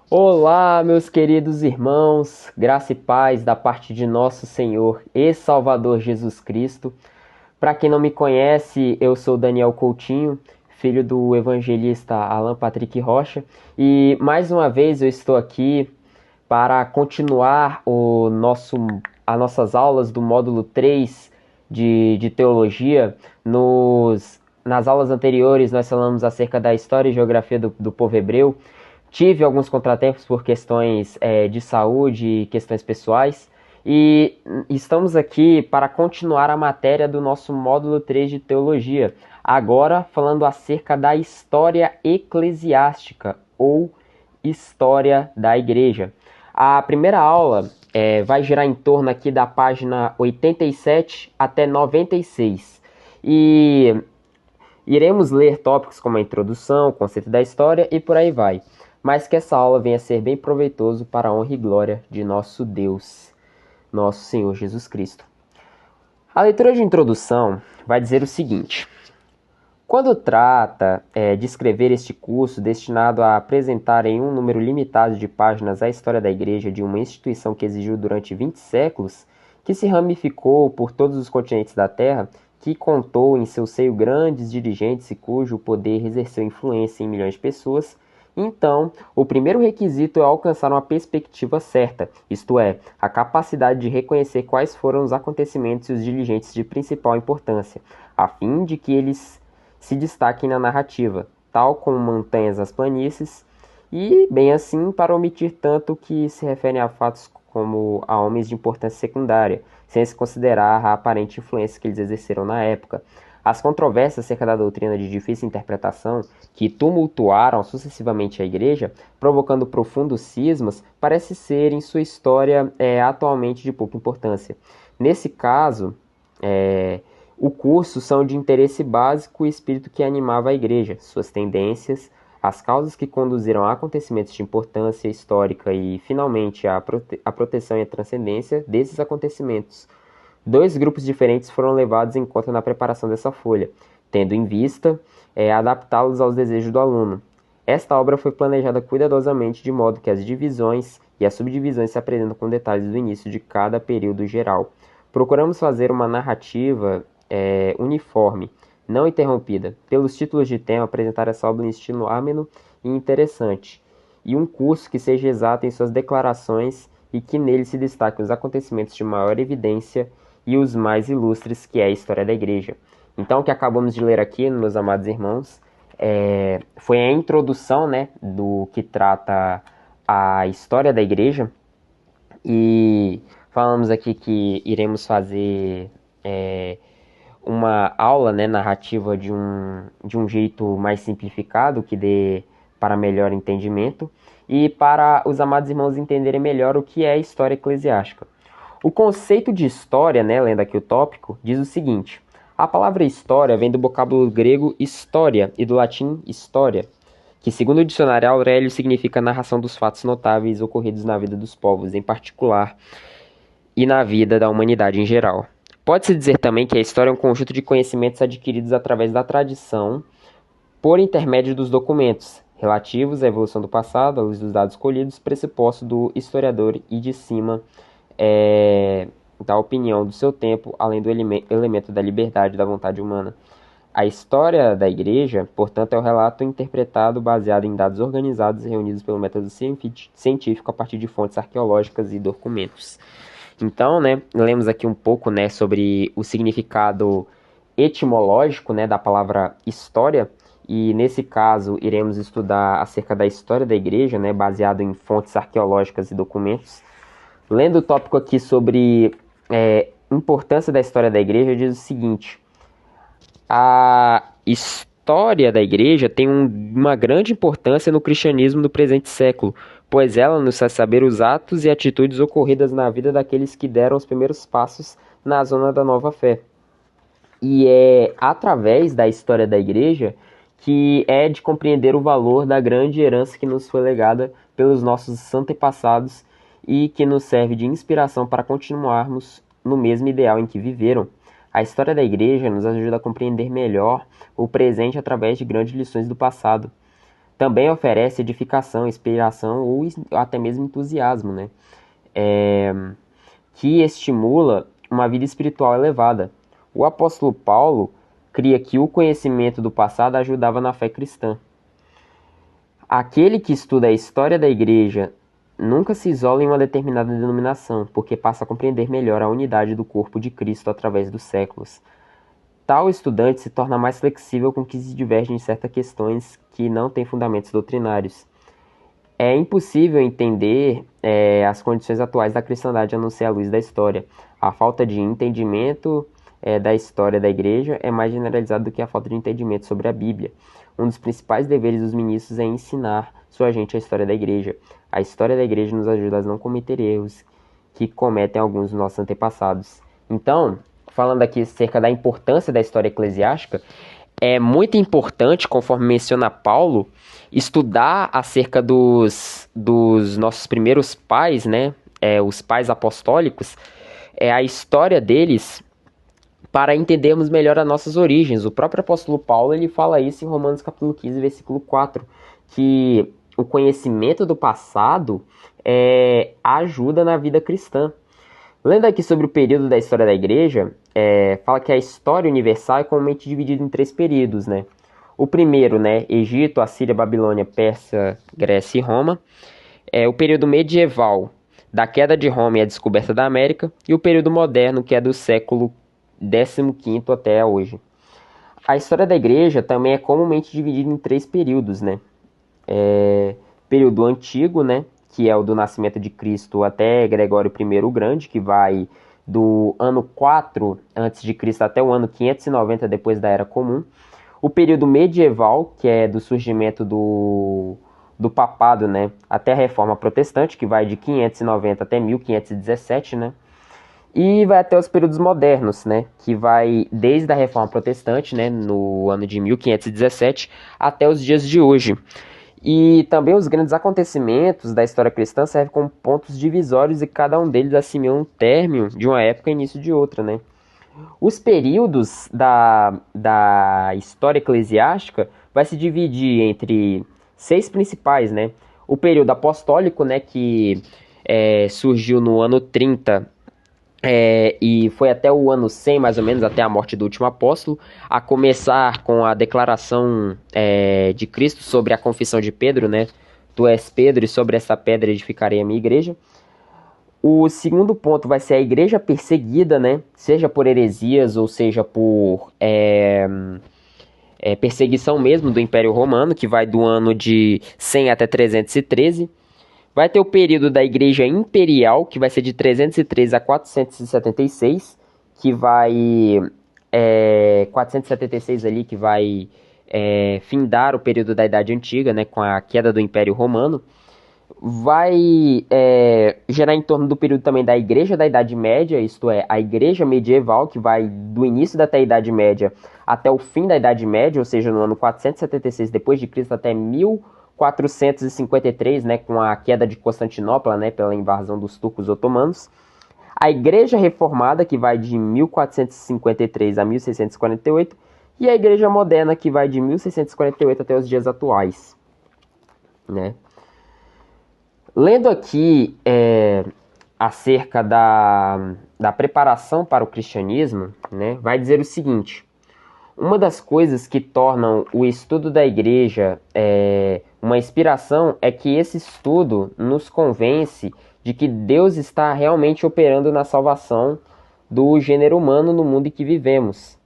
Olá, meus queridos irmãos, graça e paz da parte de nosso Senhor e Salvador Jesus Cristo. Para quem não me conhece, eu sou Daniel Coutinho, filho do evangelista Alan Patrick Rocha, e mais uma vez eu estou aqui para continuar as nossas aulas do módulo 3 de teologia. Nas aulas anteriores nós falamos acerca da história e geografia do povo hebreu. Tive alguns contratempos por questões de saúde e questões pessoais. E estamos aqui para continuar a matéria do nosso módulo 3 de teologia. Agora falando acerca da história eclesiástica ou história da igreja. A primeira aula vai girar em torno aqui da página 87 até 96. E iremos ler tópicos como a introdução, o conceito da história e por aí vai. Mas que essa aula venha a ser bem proveitoso para a honra e glória de nosso Deus, nosso Senhor Jesus Cristo. A leitura de introdução vai dizer o seguinte: quando trata de escrever este curso destinado a apresentar em um número limitado de páginas a história da igreja de uma instituição que existiu durante 20 séculos, que se ramificou por todos os continentes da Terra, que contou em seu seio grandes dirigentes e cujo poder exerceu influência em milhões de pessoas, então, o primeiro requisito é alcançar uma perspectiva certa, isto é, a capacidade de reconhecer quais foram os acontecimentos e os dirigentes de principal importância, a fim de que eles se destaquem na narrativa, tal como montanhas nas planícies, e bem assim para omitir tanto que se referem a fatos como a homens de importância secundária, sem se considerar a aparente influência que eles exerceram na época. As controvérsias acerca da doutrina de difícil interpretação, que tumultuaram sucessivamente a Igreja, provocando profundos cismas, parece ser em sua história atualmente de pouca importância. Nesse caso, o curso são de interesse básico o espírito que animava a Igreja, suas tendências, as causas que conduziram a acontecimentos de importância histórica e, finalmente, a proteção e a transcendência desses acontecimentos. Dois grupos diferentes foram levados em conta na preparação dessa folha, tendo em vista adaptá-los aos desejos do aluno. Esta obra foi planejada cuidadosamente de modo que as divisões e as subdivisões se apresentam com detalhes do início de cada período geral. Procuramos fazer uma narrativa uniforme, não interrompida. Pelos títulos de tema, apresentar essa obra em estilo ameno e interessante, e um curso que seja exato em suas declarações e que nele se destaquem os acontecimentos de maior evidência e os mais ilustres, que é a história da igreja. Então, o que acabamos de ler aqui, meus amados irmãos, foi a introdução, né, do que trata a história da igreja, e falamos aqui que iremos fazer uma aula, né, narrativa de um jeito mais simplificado, que dê para melhor entendimento, e para os amados irmãos entenderem melhor o que é a história eclesiástica. O conceito de história, né, lendo aqui o tópico, diz o seguinte: a palavra história vem do vocábulo grego história e do latim história, que segundo o dicionário Aurélio significa narração dos fatos notáveis ocorridos na vida dos povos em particular e na vida da humanidade em geral. Pode-se dizer também que a história é um conjunto de conhecimentos adquiridos através da tradição por intermédio dos documentos, relativos à evolução do passado, à luz dos dados colhidos, pressuposto do historiador e de cima da opinião do seu tempo, além do elemento da liberdade e da vontade humana. A história da igreja, portanto, é o relato interpretado baseado em dados organizados e reunidos pelo método científico a partir de fontes arqueológicas e documentos. Então, né, lemos aqui um pouco, né, sobre o significado etimológico, né, da palavra história, e nesse caso iremos estudar acerca da história da igreja, né, baseado em fontes arqueológicas e documentos. Lendo o tópico aqui sobre importância da história da igreja, diz o seguinte: a história da igreja tem uma grande importância no cristianismo do presente século, pois ela nos faz saber os atos e atitudes ocorridas na vida daqueles que deram os primeiros passos na zona da nova fé. E é através da história da igreja que é de compreender o valor da grande herança que nos foi legada pelos nossos antepassados e que nos serve de inspiração para continuarmos no mesmo ideal em que viveram. A história da igreja nos ajuda a compreender melhor o presente através de grandes lições do passado. também oferece edificação, inspiração ou até mesmo entusiasmo, né? Que estimula uma vida espiritual elevada. O apóstolo Paulo cria que o conhecimento do passado ajudava na fé cristã. Aquele que estuda a história da igreja nunca se isola em uma determinada denominação, porque passa a compreender melhor a unidade do corpo de Cristo através dos séculos. Tal estudante se torna mais flexível com que se diverge em certas questões que não têm fundamentos doutrinários. É impossível entender as condições atuais da cristandade a não ser à luz da história. A falta de entendimento da história da igreja é mais generalizada do que a falta de entendimento sobre a Bíblia. Um dos principais deveres dos ministros é ensinar sua gente a história da igreja. A história da igreja nos ajuda a não cometer erros que cometem alguns dos nossos antepassados. Então, falando aqui acerca da importância da história eclesiástica, é muito importante, conforme menciona Paulo, estudar acerca dos nossos primeiros pais, né? Os pais apostólicos, a história deles, para entendermos melhor as nossas origens. O próprio apóstolo Paulo ele fala isso em Romanos capítulo 15, versículo 4, que o conhecimento do passado ajuda na vida cristã. Lendo aqui sobre o período da história da igreja, fala que a história universal é comumente dividida em 3 períodos, né? O primeiro, né, Egito, Assíria, Babilônia, Pérsia, Grécia e Roma. O período medieval, da queda de Roma e a descoberta da América. E o período moderno, que é do século XV até hoje. A história da igreja também é comumente dividida em 3 períodos, né? Período antigo, né, que é o do nascimento de Cristo até Gregório I o Grande, que vai do ano 4 a.C. até o ano 590 depois da Era Comum. O período medieval, que é do surgimento do papado, né, até a Reforma Protestante, que vai de 590 até 1517, né? E vai até os períodos modernos, né, que vai desde a Reforma Protestante, né, no ano de 1517, até os dias de hoje. E também os grandes acontecimentos da história cristã servem como pontos divisórios e cada um deles assimila um término de uma época e início de outra, né? Os períodos da história eclesiástica vai se dividir entre 6 principais, né? O período apostólico, né, que surgiu no ano 30 e foi até o ano 100, mais ou menos, até a morte do último apóstolo, a começar com a declaração de Cristo sobre a confissão de Pedro, né? Tu és Pedro e sobre essa pedra edificarei a minha igreja. O segundo ponto vai ser a igreja perseguida, né? Seja por heresias ou seja por perseguição mesmo do Império Romano, que vai do ano de 100 até 313. Vai ter o período da Igreja Imperial, que vai ser de 313 a 476, que vai 476 ali, que vai findar o período da Idade Antiga, né, com a queda do Império Romano. Vai gerar em torno do período também da Igreja da Idade Média, isto é, a Igreja Medieval, que vai do início da Idade Média até o fim da Idade Média, ou seja, no ano 476 depois de Cristo até 1453, né, com a queda de Constantinopla, né, pela invasão dos turcos otomanos. A Igreja Reformada, que vai de 1453 a 1648, e a Igreja Moderna, que vai de 1648 até os dias atuais, né? Lendo aqui acerca da preparação para o cristianismo, né, vai dizer o seguinte: uma das coisas que tornam o estudo da igreja uma inspiração é que esse estudo nos convence de que Deus está realmente operando na salvação do gênero humano no mundo em que vivemos.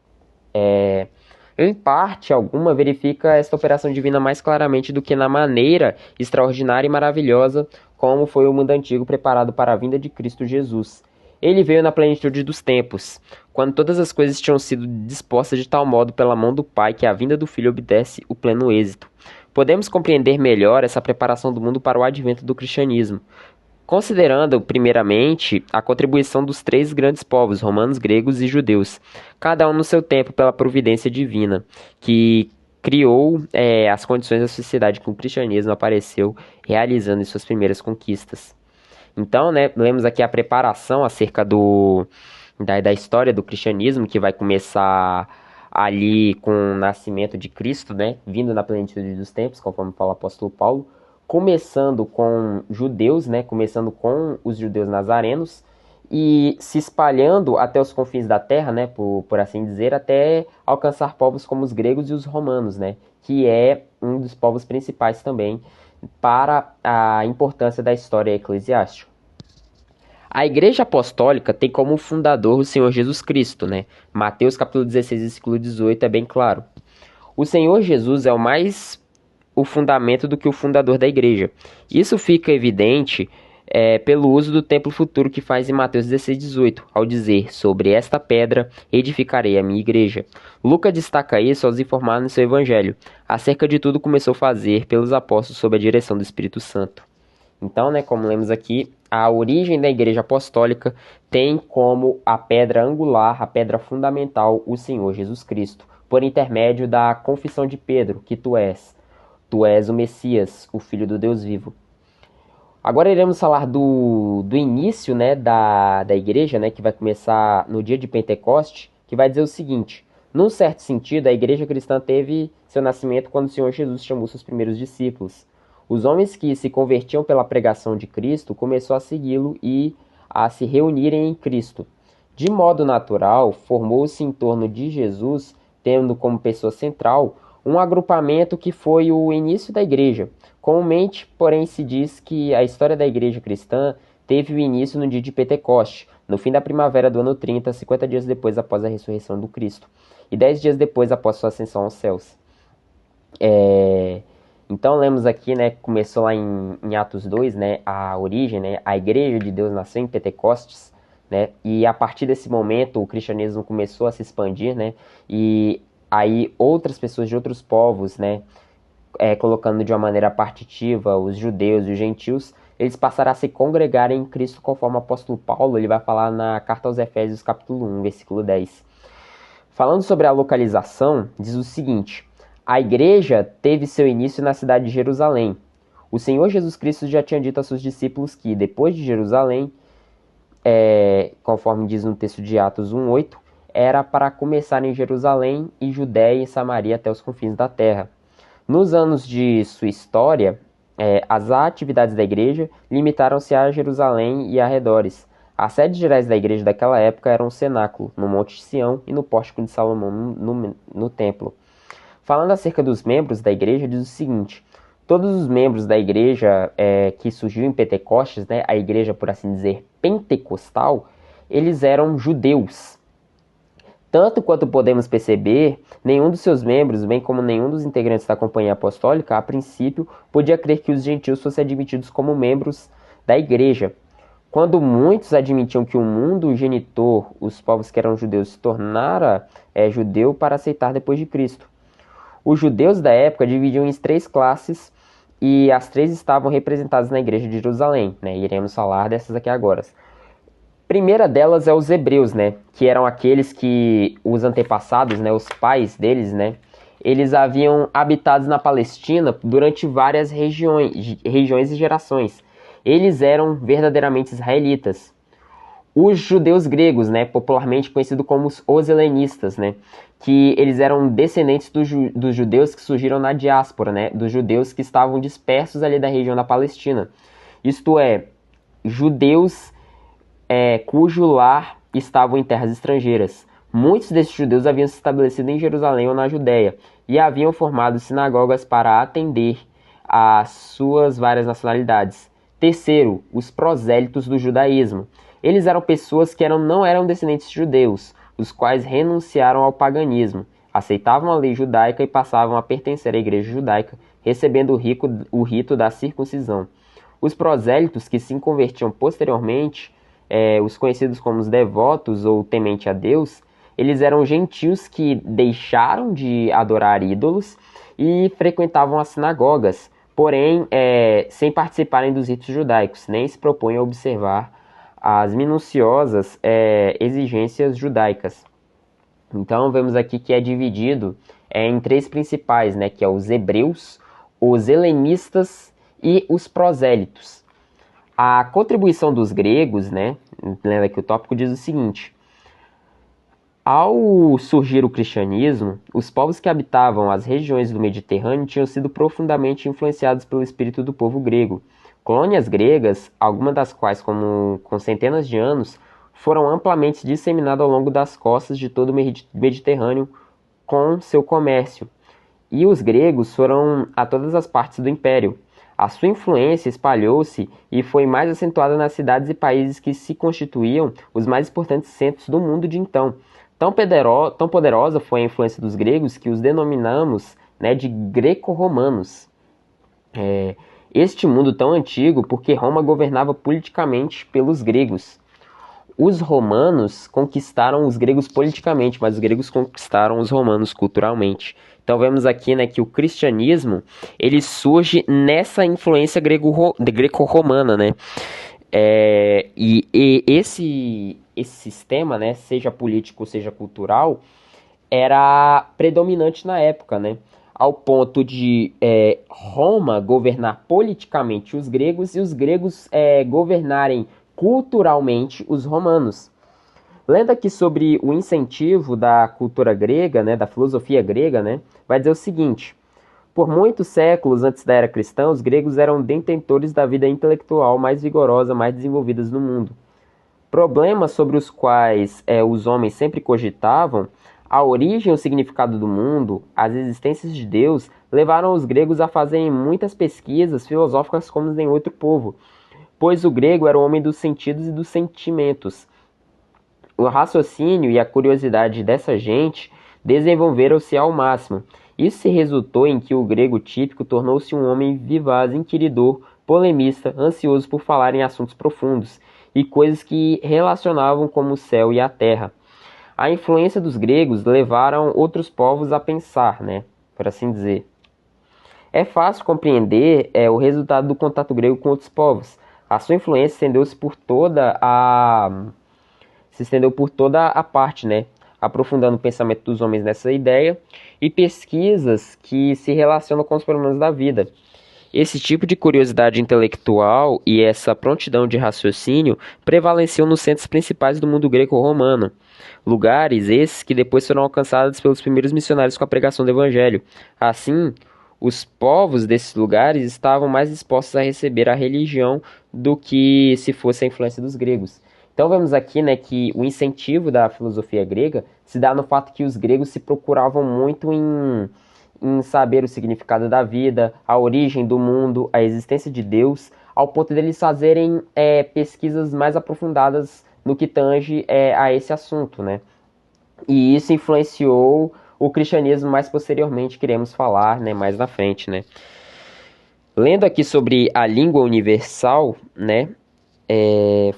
Em parte alguma, verifica esta operação divina mais claramente do que na maneira extraordinária e maravilhosa como foi o mundo antigo preparado para a vinda de Cristo Jesus. Ele veio na plenitude dos tempos, quando todas as coisas tinham sido dispostas de tal modo pela mão do Pai que a vinda do Filho obedece o pleno êxito. Podemos compreender melhor essa preparação do mundo para o advento do cristianismo, considerando, primeiramente, a contribuição dos 3 grandes povos, romanos, gregos e judeus, cada um no seu tempo pela providência divina, que criou as condições da sociedade que o cristianismo apareceu realizando em suas primeiras conquistas. Então, né, lemos aqui a preparação acerca da história do cristianismo, que vai começar ali com o nascimento de Cristo, né, vindo na plenitude dos tempos, conforme fala o apóstolo Paulo, começando com judeus, né, começando com os judeus nazarenos e se espalhando até os confins da terra, né, por assim dizer, até alcançar povos como os gregos e os romanos, né, que é um dos povos principais também para a importância da história eclesiástica. A Igreja Apostólica tem como fundador o Senhor Jesus Cristo, né? Mateus capítulo 16, versículo 18 é bem claro. O Senhor Jesus é o fundamento do que o fundador da igreja. Isso fica evidente pelo uso do templo futuro que faz em Mateus 16, 18, ao dizer, sobre esta pedra edificarei a minha igreja. Lucas destaca isso ao informar no seu evangelho. Acerca de tudo começou a fazer pelos apóstolos sob a direção do Espírito Santo. Então, né, como lemos aqui, a origem da Igreja Apostólica tem como a pedra angular, a pedra fundamental, o Senhor Jesus Cristo, por intermédio da confissão de Pedro, que tu és o Messias, o Filho do Deus vivo. Agora iremos falar do início, né, da igreja, né, que vai começar no dia de Pentecoste, que vai dizer o seguinte: num certo sentido, a igreja cristã teve seu nascimento quando o Senhor Jesus chamou seus primeiros discípulos. Os homens que se convertiam pela pregação de Cristo começaram a segui-lo e a se reunirem em Cristo. De modo natural, formou-se em torno de Jesus, tendo como pessoa central um agrupamento que foi o início da igreja. Comumente, porém, se diz que a história da igreja cristã teve o início no dia de Pentecoste, no fim da primavera do ano 30, 50 dias depois após a ressurreição do Cristo, e 10 dias depois após sua ascensão aos céus. Então lemos aqui, né, começou lá em Atos 2, né, a origem, né, a igreja de Deus nasceu em Pentecostes, né, e a partir desse momento o cristianismo começou a se expandir, né, e aí outras pessoas de outros povos, né, colocando de uma maneira partitiva os judeus e os gentios, eles passaram a se congregar em Cristo, conforme o apóstolo Paulo ele vai falar na carta aos Efésios capítulo 1, versículo 10. Falando sobre a localização, diz o seguinte: a igreja teve seu início na cidade de Jerusalém. O Senhor Jesus Cristo já tinha dito a seus discípulos que, depois de Jerusalém, conforme diz no texto de Atos 1:8, era para começar em Jerusalém e Judéia e Samaria até os confins da terra. Nos anos de sua história, as atividades da igreja limitaram-se a Jerusalém e arredores. As sedes gerais da igreja daquela época eram o cenáculo, no Monte Sião, e no Pórtico de Salomão, no templo. Falando acerca dos membros da igreja, diz o seguinte: todos os membros da igreja que surgiu em Pentecostes, né, a igreja, por assim dizer, pentecostal, eles eram judeus. Tanto quanto podemos perceber, nenhum dos seus membros, bem como nenhum dos integrantes da Companhia Apostólica, a princípio, podia crer que os gentios fossem admitidos como membros da igreja. Quando muitos admitiam que o mundo genitor, os povos que eram judeus, se tornara judeu para aceitar depois de Cristo. Os judeus da época dividiam em 3 classes e as 3 estavam representadas na igreja de Jerusalém, né? Iremos falar dessas aqui agora. Primeira delas é os hebreus, né, que eram aqueles que os antepassados, né, os pais deles, né, eles haviam habitado na Palestina durante várias regiões e gerações. Eles eram verdadeiramente israelitas. Os judeus gregos, né, popularmente conhecidos como os helenistas, né, que eles eram descendentes dos judeus que surgiram na diáspora, né, dos judeus que estavam dispersos ali da região da Palestina. Isto é, judeus cujo lar estavam em terras estrangeiras. Muitos desses judeus haviam se estabelecido em Jerusalém ou na Judéia e haviam formado sinagogas para atender às suas várias nacionalidades. Terceiro, os prosélitos do judaísmo. Eles eram pessoas que não eram descendentes de judeus, os quais renunciaram ao paganismo, aceitavam a lei judaica e passavam a pertencer à igreja judaica, recebendo o rito da circuncisão. Os prosélitos que se convertiam posteriormente, os conhecidos como os devotos ou temente a Deus, eles eram gentios que deixaram de adorar ídolos e frequentavam as sinagogas, porém sem participarem dos ritos judaicos, nem se propunham a observar as minuciosas exigências judaicas. Então vemos aqui que é dividido em 3 principais, né, que é os hebreus, os helenistas e os prosélitos. A contribuição dos gregos, né, lendo aqui o tópico, diz o seguinte: Ao surgir o cristianismo, os povos que habitavam as regiões do Mediterrâneo tinham sido profundamente influenciados pelo espírito do povo grego. Colônias gregas, algumas das quais com centenas de anos, foram amplamente disseminadas ao longo das costas de todo o Mediterrâneo com seu comércio. E os gregos foram a todas as partes do império. A sua influência espalhou-se e foi mais acentuada nas cidades e países que se constituíam os mais importantes centros do mundo de então. Tão poderosa foi a influência dos gregos que os denominamos, né, de greco-romanos. Este mundo tão antigo porque Roma governava politicamente pelos gregos. Os romanos conquistaram os gregos politicamente, mas os gregos conquistaram os romanos culturalmente. Então vemos aqui, né, que o cristianismo ele surge nessa influência greco-romana, né? E esse sistema, né, seja político, seja cultural, era predominante na época, né? Ao ponto de Roma governar politicamente os gregos e os gregos governarem culturalmente os romanos. Lendo aqui sobre o incentivo da cultura grega, né, da filosofia grega, né, vai dizer o seguinte: por muitos séculos antes da era cristã, os gregos eram detentores da vida intelectual mais vigorosa, mais desenvolvida no mundo. Problemas sobre os quais os homens sempre cogitavam, a origem e o significado do mundo, as existências de Deus, levaram os gregos a fazerem muitas pesquisas filosóficas como nenhum outro povo, pois o grego era o homem dos sentidos e dos sentimentos. O raciocínio e a curiosidade dessa gente desenvolveram-se ao máximo. Isso se resultou em que o grego típico tornou-se um homem vivaz, inquiridor, polemista, ansioso por falar em assuntos profundos e coisas que relacionavam como o céu e a terra. A influência dos gregos levaram outros povos a pensar, né, por assim dizer. É fácil compreender o resultado do contato grego com outros povos. A sua influência estendeu-se por toda a parte, né? Aprofundando o pensamento dos homens nessa ideia e pesquisas que se relacionam com os problemas da vida. Esse tipo de curiosidade intelectual e essa prontidão de raciocínio prevaleciam nos centros principais do mundo greco-romano, lugares esses que depois foram alcançados pelos primeiros missionários com a pregação do evangelho. Assim, os povos desses lugares estavam mais dispostos a receber a religião do que se fosse a influência dos gregos. Então vemos aqui, né, que o incentivo da filosofia grega se dá no fato que os gregos se procuravam muito em saber o significado da vida, a origem do mundo, a existência de Deus, ao ponto deles fazerem pesquisas mais aprofundadas no que tange a esse assunto, né? E isso influenciou o cristianismo mais posteriormente, queremos falar, né, mais na frente, né? Lendo aqui sobre a língua universal, né,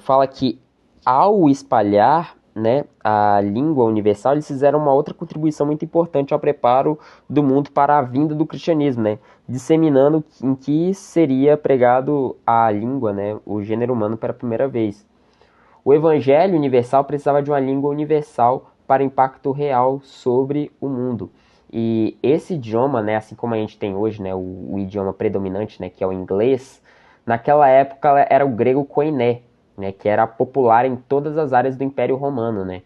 fala que ao espalhar, né, a língua universal, eles fizeram uma outra contribuição muito importante ao preparo do mundo para a vinda do cristianismo, né, disseminando em que seria pregado a língua, né, o gênero humano pela primeira vez. O evangelho universal precisava de uma língua universal para impacto real sobre o mundo. E esse idioma, né, assim como a gente tem hoje, né, o idioma predominante, né, que é o inglês, naquela época era o grego koiné, né, que era popular em todas as áreas do Império Romano, né?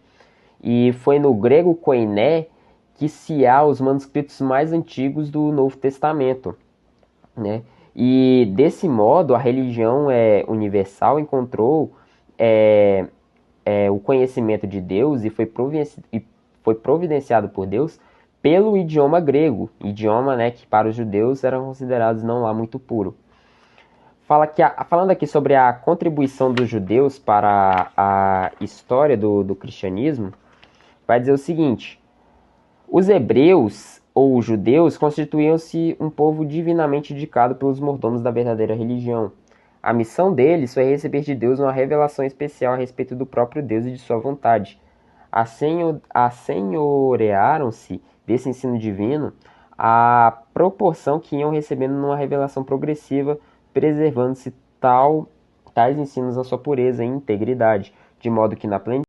E foi no grego koiné que se há os manuscritos mais antigos do Novo Testamento, né? E desse modo a religião universal encontrou o conhecimento de Deus e foi providenciado por Deus pelo idioma grego, idioma, né, que para os judeus eram considerados não lá muito puro. Falando aqui sobre a contribuição dos judeus para a história do cristianismo, vai dizer o seguinte: os hebreus ou os judeus constituíam-se um povo divinamente indicado pelos mordomos da verdadeira religião. A missão deles foi receber de Deus uma revelação especial a respeito do próprio Deus e de sua vontade. Assenhorearam-se desse ensino divino à proporção que iam recebendo numa revelação progressiva, preservando-se tais ensinos na sua pureza e integridade, de modo que na plenitude